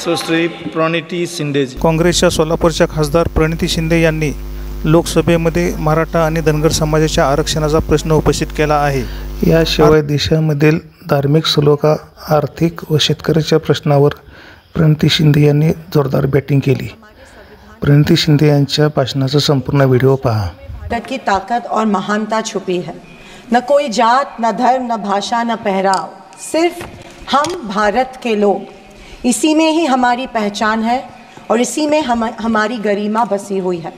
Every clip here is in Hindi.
सुश्री प्रणिती शिंदे। काँग्रेसच्या सोलापूरच्या खासदार प्रणिती शिंदे यांनी लोकसभेमध्ये मराठा आणि धनगर समाजाच्या आरक्षणाचा प्रश्न उपस्थित केला आहे। याशिवाय देशामधील धार्मिक सलोखा, आर्थिक व शेतकऱ्याच्या प्रश्नावर प्रणिती शिंदे यांनी जोरदार बॅटिंग केली। प्रणिती शिंदे यांच्या भाषणाचा संपूर्ण व्हिडिओ पहा। भारत की ताकत और महानता छुपी है। न कोई जात, न धर्म, न भाषा, न पहराव, सिर्फ हम भारत के लोग। इसी में ही हमारी पहचान है और इसी में हमारी गरिमा बसी हुई है।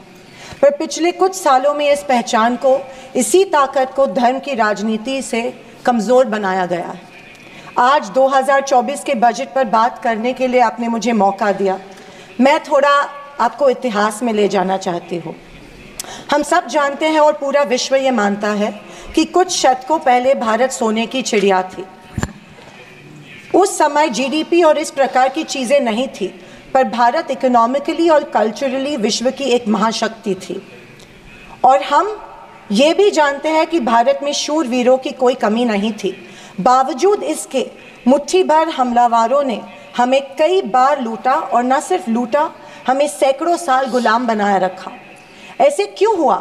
पर पिछले कुछ सालों में इस पहचान को, इसी ताकत को धर्म की राजनीति से कमज़ोर बनाया गया है। आज 2024 के बजट पर बात करने के लिए आपने मुझे मौका दिया। मैं थोड़ा आपको इतिहास में ले जाना चाहती हूँ। हम सब जानते हैं और पूरा विश्व ये मानता है कि कुछ शतकों पहले भारत सोने की चिड़िया थी। उस समय जीडीपी और इस प्रकार की चीज़ें नहीं थी, पर भारत इकोनॉमिकली और कल्चरली विश्व की एक महाशक्ति थी। और हम ये भी जानते हैं कि भारत में शूरवीरों की कोई कमी नहीं थी। बावजूद इसके मुट्ठी भर हमलावरों ने हमें कई बार लूटा, और न सिर्फ लूटा, हमें सैकड़ों साल गुलाम बनाए रखा। ऐसे क्यों हुआ?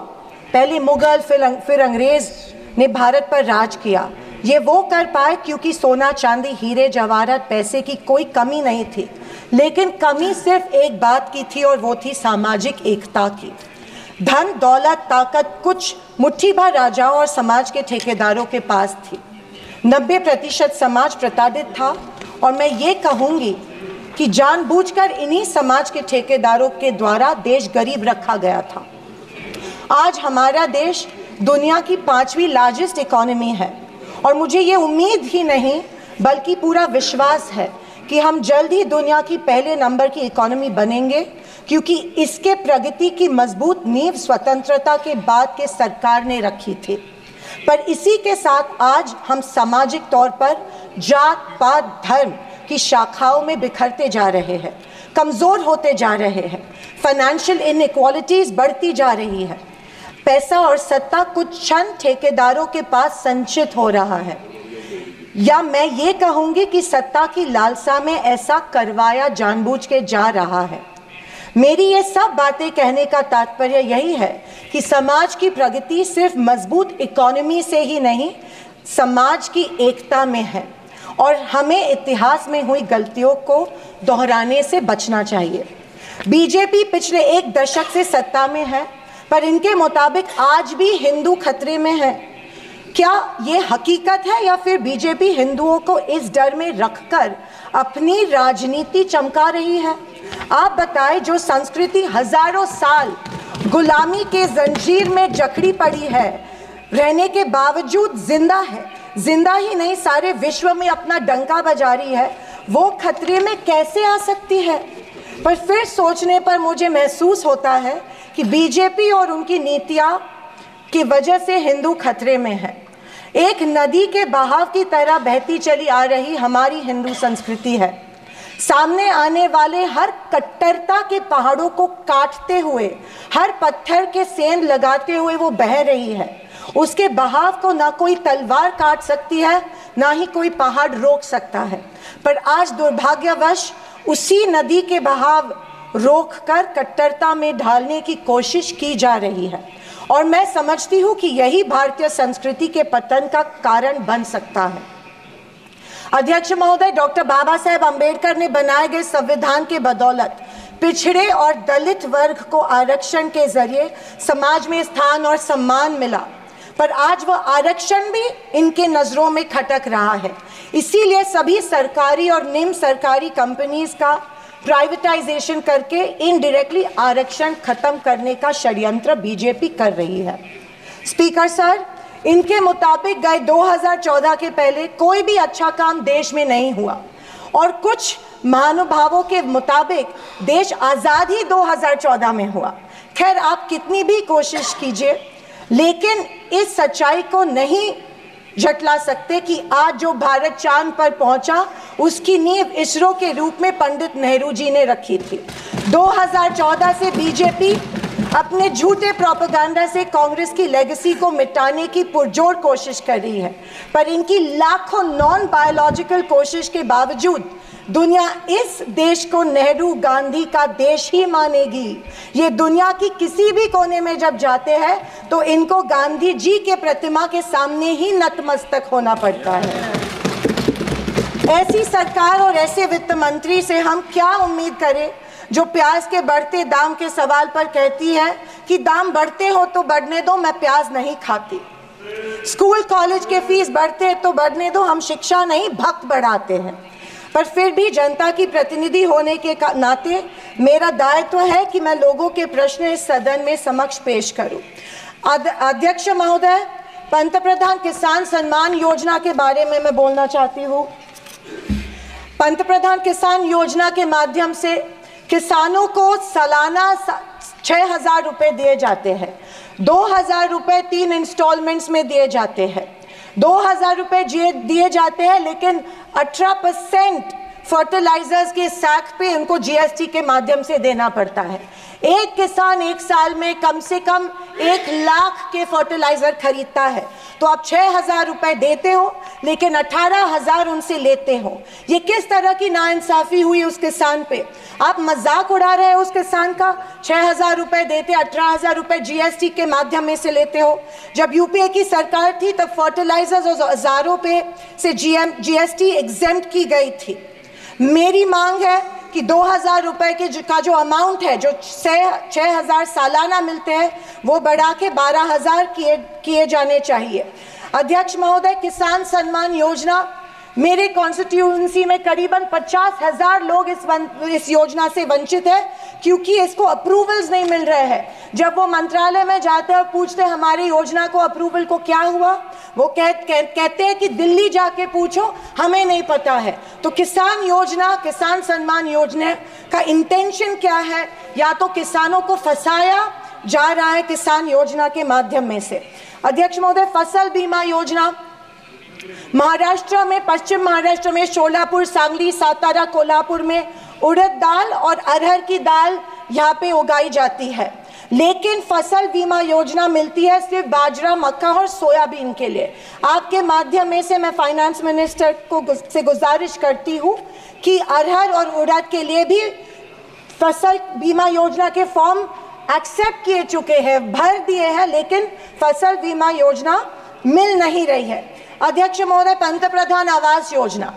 पहले मुगल, फिर अंग्रेज़ ने भारत पर राज किया। ये वो कर पाए क्योंकि सोना, चांदी, हीरे जवाहरात, पैसे की कोई कमी नहीं थी। लेकिन कमी सिर्फ एक बात की थी, और वो थी सामाजिक एकता की। धन, दौलत, ताकत कुछ मुट्ठी भर राजाओं और समाज के ठेकेदारों के पास थी। 90% समाज प्रताड़ित था, और मैं ये कहूँगी कि जानबूझकर इन्हीं समाज के ठेकेदारों के द्वारा देश गरीब रखा गया था। आज हमारा देश दुनिया की 5वीं लार्जेस्ट इकोनॉमी है, और मुझे ये उम्मीद ही नहीं बल्कि पूरा विश्वास है कि हम जल्द ही दुनिया की पहले नंबर की इकोनॉमी बनेंगे, क्योंकि इसके प्रगति की मजबूत नींव स्वतंत्रता के बाद के सरकार ने रखी थी। पर इसी के साथ आज हम सामाजिक तौर पर जात, पात, धर्म की शाखाओं में बिखरते जा रहे हैं, कमज़ोर होते जा रहे हैं। फाइनेंशियल इनइक्वालिटीज़ बढ़ती जा रही है। पैसा और सत्ता कुछ चंद ठेकेदारों के पास संचित हो रहा है, या मैं ये कहूँगी कि सत्ता की लालसा में ऐसा करवाया जानबूझ के जा रहा है। मेरी ये सब बातें कहने का तात्पर्य यही है कि समाज की प्रगति सिर्फ मजबूत इकोनॉमी से ही नहीं, समाज की एकता में है, और हमें इतिहास में हुई गलतियों को दोहराने से बचना चाहिए। बीजेपी पिछले 1 दशक से सत्ता में है, पर इनके मुताबिक आज भी हिंदू खतरे में है। क्या ये हकीकत है, या फिर बीजेपी हिंदुओं को इस डर में रखकर अपनी राजनीति चमका रही है? आप बताएं, जो संस्कृति हजारों साल गुलामी के जंजीर में जकड़ी पड़ी है, रहने के बावजूद जिंदा है, जिंदा ही नहीं सारे विश्व में अपना डंका बजा रही है, वो खतरे में कैसे आ सकती है? पर फिर सोचने पर मुझे महसूस होता है कि बीजेपी और उनकी नीतियाँ की वजह से हिंदू खतरे में है। एक नदी के बहाव की तरह बहती चली आ रही हमारी हिंदू संस्कृति है। सामने आने वाले हर कट्टरता के पहाड़ों को काटते हुए, हर पत्थर के सेंध लगाते हुए वो बह रही है। उसके बहाव को ना कोई तलवार काट सकती है, ना ही कोई पहाड़ रोक सकता है। पर आज दुर्भाग्यवश उसी नदी के बहाव रोककर कट्टरता में ढालने की कोशिश की जा रही है, और मैं समझती हूँ कि यही भारतीय संस्कृति के पतन का कारण बन सकता है। अध्यक्ष महोदय, डॉक्टर बाबा साहेब अम्बेडकर ने बनाए गए संविधान के बदौलत पिछड़े और दलित वर्ग को आरक्षण के जरिए समाज में स्थान और सम्मान मिला, पर आज वह आरक्षण भी इनके नज़रों में खटक रहा है। इसीलिए सभी सरकारी और निम्न सरकारी कंपनीज का प्राइवेटाइजेशन करके इनडायरेक्टली आरक्षण खत्म करने का षड्यंत्र बीजेपी कर रही है। स्पीकर सर, इनके मुताबिक गए 2014 के पहले कोई भी अच्छा काम देश में नहीं हुआ, और कुछ महानुभावों के मुताबिक देश आज़ाद ही 2014 में हुआ। खैर, आप कितनी भी कोशिश कीजिए, लेकिन इस सच्चाई को नहीं झटला सकते कि आज जो भारत चांद पर पहुंचा, उसकी नींव इसरो के रूप में पंडित नेहरू जी ने रखी थी। 2014 से बीजेपी अपने झूठे प्रोपेगेंडा से कांग्रेस की लेगेसी को मिटाने की पुरजोर कोशिश कर रही है, पर इनकी लाखों नॉन बायोलॉजिकल कोशिश के बावजूद दुनिया इस देश को नेहरू गांधी का देश ही मानेगी। ये दुनिया की किसी भी कोने में जब जाते हैं तो इनको गांधी जी के प्रतिमा के सामने ही नतमस्तक होना पड़ता है। ऐसी सरकार और ऐसे वित्त मंत्री से हम क्या उम्मीद करें जो प्याज के बढ़ते दाम के सवाल पर कहती है कि दाम बढ़ते हो तो बढ़ने दो, मैं प्याज नहीं खाती। स्कूल कॉलेज के फीस बढ़ते तो बढ़ने दो, हम शिक्षा नहीं भक्त बढ़ाते हैं। पर फिर भी जनता की प्रतिनिधि होने के नाते मेरा दायित्व है कि मैं लोगों के प्रश्न इस सदन में समक्ष पेश करूं। अध्यक्ष महोदय, पंतप्रधान किसान सम्मान योजना के बारे में मैं बोलना चाहती हूँ। पंतप्रधान किसान योजना के माध्यम से किसानों को सालाना 6,000 रुपये दिए जाते हैं। 2,000 रुपये 3 इंस्टॉलमेंट्स में दिए जाते हैं। 2,000 रुपये दिए जाते हैं, लेकिन 18% फर्टिलाइजर्स के सैक पे उनको जीएसटी के माध्यम से देना पड़ता है। एक किसान एक साल में कम से कम 1 लाख के फर्टिलाइजर खरीदता है, तो आप 6,000 रुपये देते हो लेकिन 18,000 उनसे लेते हो। ये किस तरह की नाइंसाफी हुई उस किसान पे? आप मजाक उड़ा रहे हो उस किसान का। 6,000 रुपये देते, 18,000 रुपये जीएसटी के माध्यम से लेते हो। जब यूपीए की सरकार थी तब फर्टिलाइजर्स और औजारों पे से जीएसटी एग्जेम्प्ट की गई थी। मेरी मांग है कि 2,000 रुपये का जो अमाउंट है, जो 6,000 सालाना मिलते हैं, वो बढ़ा के 12,000 किए जाने चाहिए। अध्यक्ष महोदय, किसान सम्मान योजना, मेरे कॉन्स्टिट्यूएंसी में करीबन 50,000 लोग इस योजना से वंचित है क्योंकि इसको अप्रूवल्स नहीं मिल रहे हैं। जब वो मंत्रालय में जाते हैं और पूछते हैं हमारी योजना को अप्रूवल को क्या हुआ, वो कहते हैं कि दिल्ली जाके पूछो, हमें नहीं पता है। तो किसान सम्मान योजना का इंटेंशन क्या है? या तो किसानों को फंसाया जा रहा है किसान योजना के माध्यम में से। अध्यक्ष महोदय, फसल बीमा योजना, महाराष्ट्र में, पश्चिम महाराष्ट्र में शोलापुर, सांगली, सातारा, कोल्हापुर में उड़द दाल और अरहर की दाल यहाँ पे उगाई जाती है, लेकिन फसल बीमा योजना मिलती है सिर्फ बाजरा, मक्का और सोयाबीन के लिए। आपके माध्यम में से मैं फाइनेंस मिनिस्टर से गुजारिश करती हूँ कि अरहर और उड़द के लिए भी फसल बीमा योजना के फॉर्म एक्सेप्ट किए चुके हैं, भर दिए हैं, लेकिन फसल बीमा योजना मिल नहीं रही है। अध्यक्ष महोदय, पंतप्रधान आवास योजना,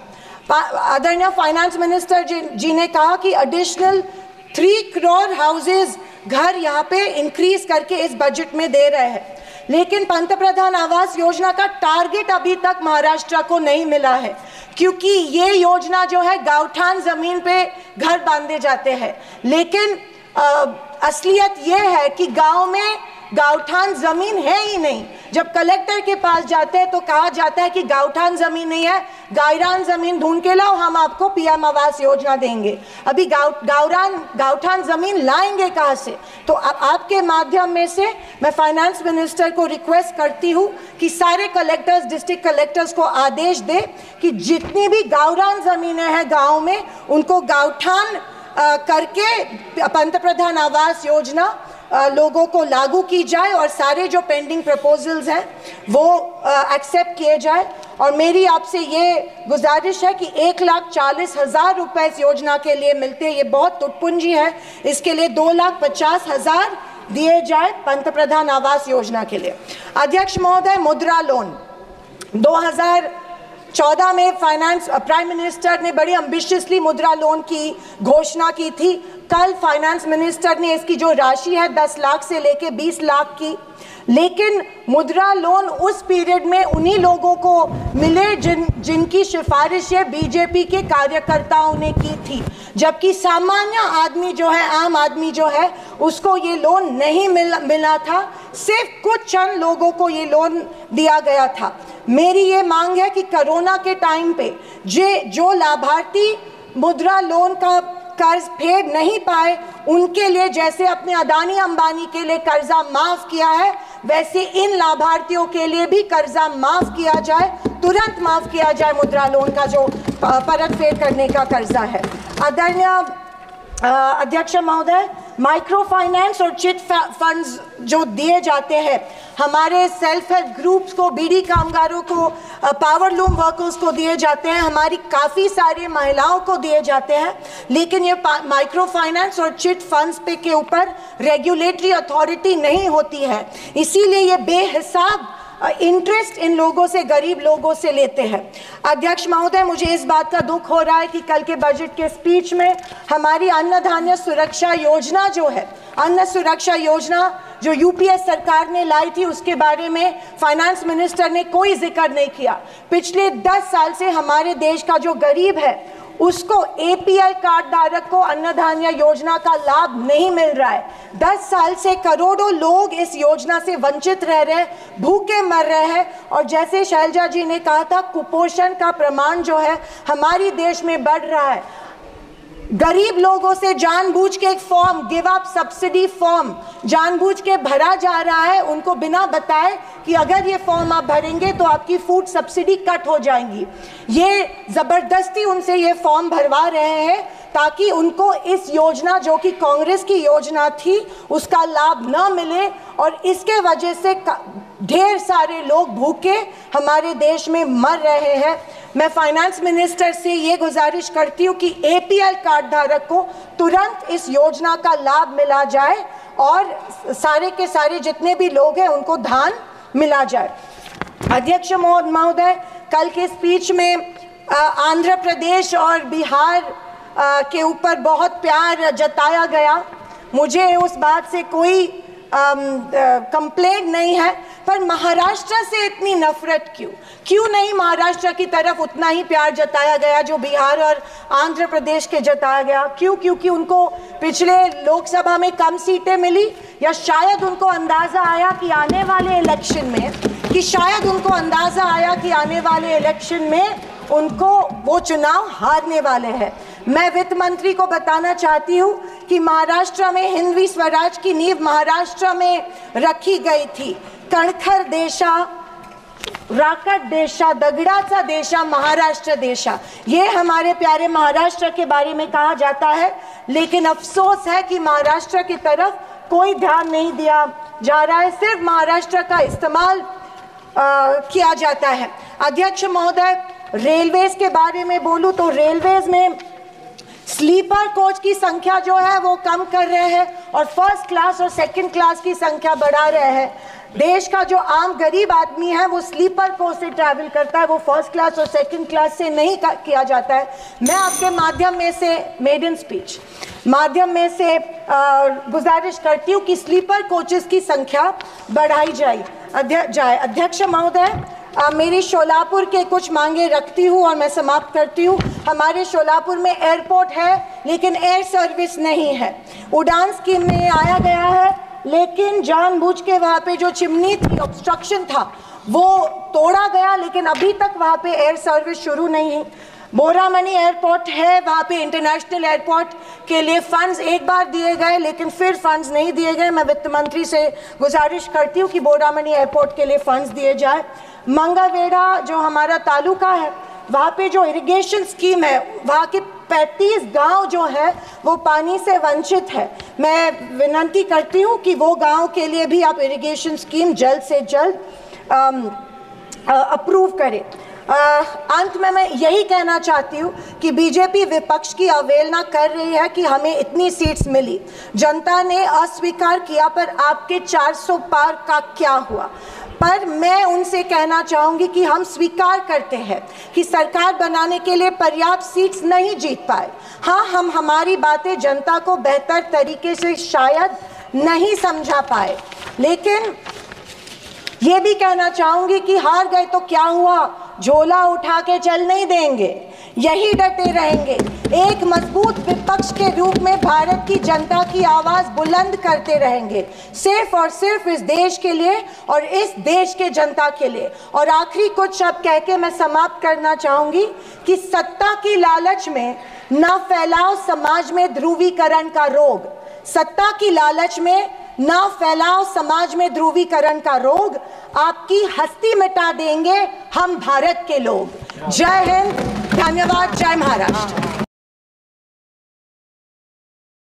आदरणीय फाइनेंस मिनिस्टर जी ने कहा कि एडिशनल 3 करोड़ हाउसेज घर यहाँ पे इंक्रीज करके इस बजट में दे रहे हैं, लेकिन पंतप्रधान आवास योजना का टारगेट अभी तक महाराष्ट्र को नहीं मिला है, क्योंकि ये योजना जो है गाँवठान जमीन पे घर बांधे जाते हैं। लेकिन असलियत ये है कि गांव में गाँवठान जमीन है ही नहीं। जब कलेक्टर के पास जाते हैं तो कहा जाता है कि गाँवठान जमीन नहीं है, गायरान जमीन ढूंढ के लाओ, हम आपको पीएम आवास योजना देंगे। अभी गाँवठान जमीन लाएंगे कहाँ से? तो अब आपके माध्यम में से मैं फाइनेंस मिनिस्टर को रिक्वेस्ट करती हूँ कि सारे कलेक्टर्स, डिस्ट्रिक्ट कलेक्टर्स को आदेश दे कि जितनी भी गायरान जमीनें हैं गाँव में, उनको गाँवठान करके पंतप्रधान आवास योजना लोगों को लागू की जाए और सारे जो पेंडिंग प्रपोजल्स हैं वो एक्सेप्ट किए जाए। और मेरी आपसे ये गुजारिश है कि 1,40,000 रुपये इस योजना के लिए मिलते हैं, ये बहुत टुटपुंजी है, इसके लिए 2,50,000 दिए जाए पंतप्रधान आवास योजना के लिए। अध्यक्ष महोदय, मुद्रा लोन 2014 में प्राइम मिनिस्टर ने बड़ी एम्बिशियसली मुद्रा लोन की घोषणा की थी। कल फाइनेंस मिनिस्टर ने इसकी जो राशि है 10 लाख से लेके 20 लाख की, लेकिन मुद्रा लोन उस पीरियड में उन्हीं लोगों को मिले जिनकी सिफारिशें बीजेपी के कार्यकर्ताओं ने की थी, जबकि सामान्य आदमी जो है, आम आदमी जो है, उसको ये लोन नहीं मिला था। सिर्फ कुछ चंद लोगों को ये लोन दिया गया था। मेरी ये मांग है कि कोरोना के टाइम पे जो लाभार्थी मुद्रा लोन का कर्ज फेड नहीं पाए, उनके लिए जैसे अपने अदानी अंबानी के लिए कर्जा माफ किया है, वैसे इन लाभार्थियों के लिए भी कर्जा माफ किया जाए, तुरंत माफ किया जाए मुद्रा लोन का जो परत फेड करने का कर्जा है। आदरणीय अध्यक्ष महोदय, माइक्रो फाइनेंस और चिट फंड्स जो दिए जाते हैं हमारे सेल्फ हेल्प ग्रुप्स को, बीड़ी कामगारों को, पावर लूम वर्कर्स को दिए जाते हैं, हमारी काफ़ी सारी महिलाओं को दिए जाते हैं, लेकिन ये माइक्रो फाइनेंस और चिट फंड्स पे के ऊपर रेगुलेटरी अथॉरिटी नहीं होती है, इसीलिए ये बेहिसाब इंटरेस्ट इन लोगों से, गरीब लोगों से लेते हैं। अध्यक्ष महोदय, मुझे इस बात का दुख हो रहा है कि कल के बजट के स्पीच में हमारी अन्न धान्य सुरक्षा योजना जो है, अन्न सुरक्षा योजना जो यूपीए सरकार ने लाई थी, उसके बारे में फाइनेंस मिनिस्टर ने कोई जिक्र नहीं किया। पिछले 10 साल से हमारे देश का जो गरीब है उसको एपीएल कार्ड धारक को अन्न धान्य योजना का लाभ नहीं मिल रहा है। 10 साल से करोड़ों लोग इस योजना से वंचित रह रहे हैं, भूखे मर रहे हैं, और जैसे शैलजा जी ने कहा था, कुपोषण का प्रमाण जो है हमारी देश में बढ़ रहा है। गरीब लोगों से जानबूझ के एक form, give up subsidy form जानबूझ के भरा जा रहा है, उनको बिना बताए कि अगर ये फॉर्म आप भरेंगे तो आपकी फूड सब्सिडी कट हो जाएंगी। ये ज़बरदस्ती उनसे ये फॉर्म भरवा रहे हैं ताकि उनको इस योजना, जो कि कांग्रेस की योजना थी, उसका लाभ न मिले, और इसके वजह से ढेर सारे लोग भूखे हमारे देश में मर रहे हैं। मैं फाइनेंस मिनिस्टर से ये गुजारिश करती हूँ कि एपीएल कार्ड धारक को तुरंत इस योजना का लाभ मिला जाए और सारे के सारे जितने भी लोग हैं उनको धान मिला जाए। अध्यक्ष महोदय, कल के स्पीच में आंध्र प्रदेश और बिहार के ऊपर बहुत प्यार जताया गया। मुझे उस बात से कोई कंप्लेंट नहीं है, पर महाराष्ट्र से इतनी नफरत क्यों नहीं महाराष्ट्र की तरफ उतना ही प्यार जताया गया जो बिहार और आंध्र प्रदेश के जताया गया? क्योंकि उनको पिछले लोकसभा में कम सीटें मिली, या शायद उनको अंदाज़ा आया कि आने वाले इलेक्शन में उनको वो चुनाव हारने वाले हैं। मैं वित्त मंत्री को बताना चाहती हूँ कि महाराष्ट्र में हिंदवी स्वराज की नींव महाराष्ट्र में रखी गई थी। कणखर देशा, राकट देशा, दगडाचा देशा, महाराष्ट्र देशा, ये हमारे प्यारे महाराष्ट्र के बारे में कहा जाता है, लेकिन अफसोस है कि महाराष्ट्र की तरफ कोई ध्यान नहीं दिया जा रहा है, सिर्फ महाराष्ट्र का इस्तेमाल किया जाता है। अध्यक्ष महोदय, रेलवेज के बारे में बोलूं तो रेलवेज में स्लीपर कोच की संख्या जो है वो कम कर रहे हैं और फर्स्ट क्लास और सेकंड क्लास की संख्या बढ़ा रहे हैं। देश का जो आम गरीब आदमी है वो स्लीपर कोच से ट्रैवल करता है, वो फर्स्ट क्लास और सेकंड क्लास से नहीं किया जाता है। मैं आपके माध्यम में से मेडन स्पीच माध्यम में से गुजारिश करती हूँ कि स्लीपर कोचेस की संख्या बढ़ाई जाए। अध्यक्ष महोदय, मेरी शोलापुर के कुछ मांगे रखती हूँ और मैं समाप्त करती हूँ। हमारे शोलापुर में एयरपोर्ट है लेकिन एयर सर्विस नहीं है। उड़ान स्कीम में आया गया है, लेकिन जानबूझ के वहाँ पे जो चिमनी थी, ऑब्स्ट्रक्शन था, वो तोड़ा गया, लेकिन अभी तक वहाँ पे एयर सर्विस शुरू नहीं है। बोरामनी एयरपोर्ट है, वहाँ पे इंटरनेशनल एयरपोर्ट के लिए फंड्स एक बार दिए गए, लेकिन फिर फंड्स नहीं दिए गए। मैं वित्त मंत्री से गुजारिश करती हूँ कि बोरामनी एयरपोर्ट के लिए फंड्स दिए जाए। मंगावेड़ा जो हमारा तालुका है, वहाँ पे जो इरिगेशन स्कीम है, वहाँ के 35 गांव जो है वो पानी से वंचित है। मैं विनती करती हूँ कि वो गांव के लिए भी आप इरिगेशन स्कीम जल्द से जल्द अप्रूव करें। अंत में मैं यही कहना चाहती हूँ कि बीजेपी विपक्ष की अवहेलना कर रही है कि हमें इतनी सीट्स मिली, जनता ने अस्वीकार किया, पर आपके 400 पार का क्या हुआ? पर मैं उनसे कहना चाहूँगी कि हम स्वीकार करते हैं कि सरकार बनाने के लिए पर्याप्त सीट्स नहीं जीत पाए। हाँ, हम हमारी बातें जनता को बेहतर तरीके से शायद नहीं समझा पाए, लेकिन ये भी कहना चाहूँगी कि हार गए तो क्या हुआ, झोला उठा के चल नहीं देंगे, यही डटे रहेंगे। एक मजबूत विपक्ष के रूप में भारत की जनता की आवाज़ बुलंद करते रहेंगे, सिर्फ और सिर्फ इस देश के लिए और इस देश के जनता के लिए। और आखिरी कुछ शब्द कह के मैं समाप्त करना चाहूँगी कि सत्ता की लालच में न फैलाओ समाज में ध्रुवीकरण का रोग। सत्ता की लालच में ना फैलाओ समाज में ध्रुवीकरण का रोग, आपकी हस्ती मिटा देंगे हम भारत के लोग। जय हिंद, धन्यवाद, जय महाराष्ट्र।